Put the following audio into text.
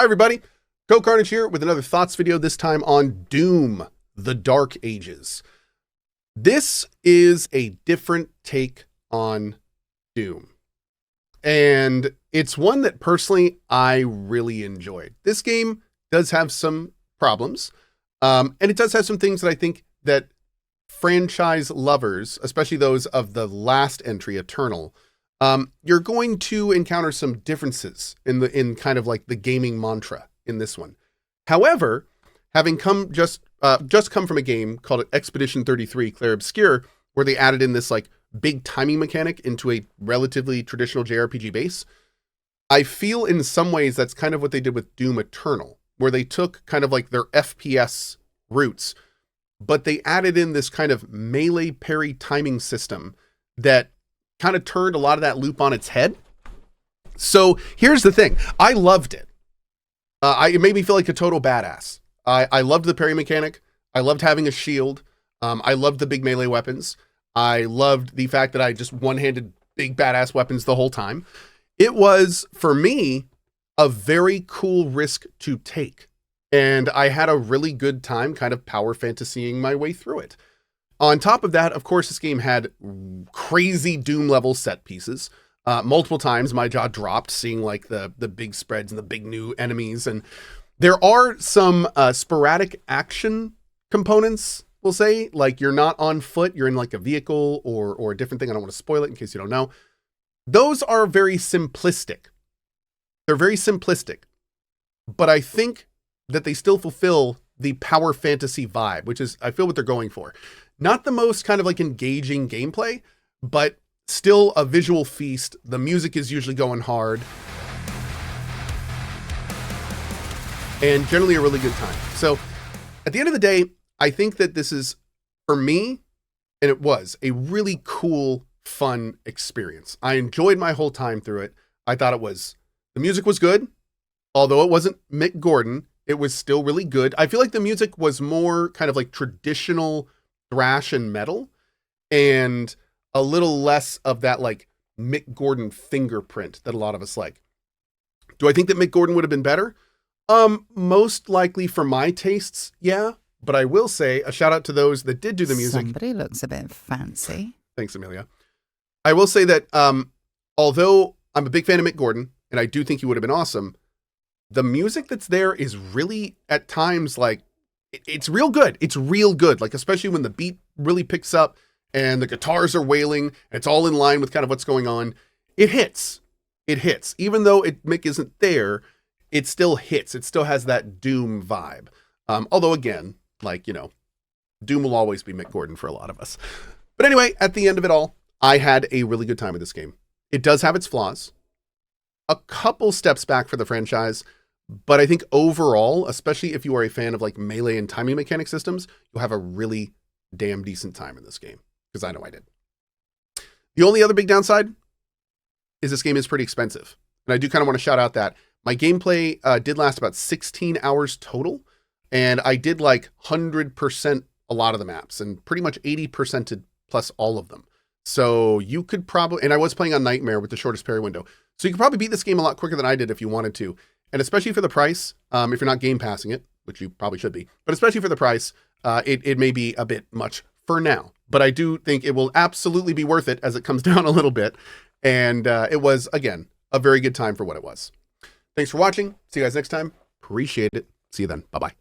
Hi everybody, CohhCarnage here with another thoughts video, this time on Doom, The Dark Ages. This is a different take on Doom, and it's one that personally I really enjoyed. This game does have some problems, and it does have some things that I think that franchise lovers, especially those of the last entry, Eternal, you're going to encounter some differences in kind of like the gaming mantra in this one. However, having just come from a game called Expedition 33 Clair Obscur, where they added in this like big timing mechanic into a relatively traditional JRPG base, I feel in some ways that's kind of what they did with Doom Eternal, where they took kind of like their FPS roots, but they added in this kind of melee parry timing system that kind of turned a lot of that loop on its head. So here's the thing. I loved it. It made me feel like a total badass. I loved the parry mechanic. I loved having a shield. I loved the big melee weapons. I loved the fact that I just one-handed big badass weapons the whole time. It was, for me, a very cool risk to take. And I had a really good time kind of power fantasying my way through it. On top of that, of course, this game had crazy Doom level set pieces. Multiple times my jaw dropped seeing like the big spreads and the big new enemies. And there are some sporadic action components, we'll say, like you're not on foot, you're in like a vehicle or a different thing. I don't want to spoil it in case you don't know. Those are very simplistic. They're very simplistic, but I think that they still fulfill the power fantasy vibe, which is, I feel, what they're going for. Not the most kind of like engaging gameplay, but still a visual feast. The music is usually going hard, and generally a really good time. So at the end of the day, I think that this is, for me, and it was a really cool, fun experience. I enjoyed my whole time through it. I thought the music was good. Although it wasn't Mick Gordon, it was still really good. I feel like the music was more kind of like traditional thrash and metal, and a little less of that like Mick Gordon fingerprint that a lot of us like. Do I think that Mick Gordon would have been better? Most likely for my tastes, yeah. But I will say a shout out to those that did do the music. Somebody looks a bit fancy. Thanks, Amelia. I will say that although I'm a big fan of Mick Gordon, and I do think he would have been awesome, the music that's there is really, at times, like, it's real good. It's real good. Like, especially when the beat really picks up and the guitars are wailing, and it's all in line with kind of what's going on. It hits. It hits. Even though Mick isn't there, it still hits. It still has that Doom vibe. Although, again, like, you know, Doom will always be Mick Gordon for a lot of us. But anyway, at the end of it all, I had a really good time with this game. It does have its flaws. A couple steps back for the franchise. But I think overall, especially if you are a fan of like melee and timing mechanic systems, you'll have a really damn decent time in this game, because I know I did. The only other big downside is this game is pretty expensive. And I do kind of want to shout out that my gameplay did last about 16 hours total. And I did like 100% a lot of the maps and pretty much 80%ed plus all of them. So you could probably, and I was playing on Nightmare with the shortest parry window. So you could probably beat this game a lot quicker than I did if you wanted to. And especially for the price, if you're not game passing it, which you probably should be, but especially for the price, it may be a bit much for now. But I do think it will absolutely be worth it as it comes down a little bit. And it was, again, a very good time for what it was. Thanks for watching. See you guys next time. Appreciate it. See you then. Bye-bye.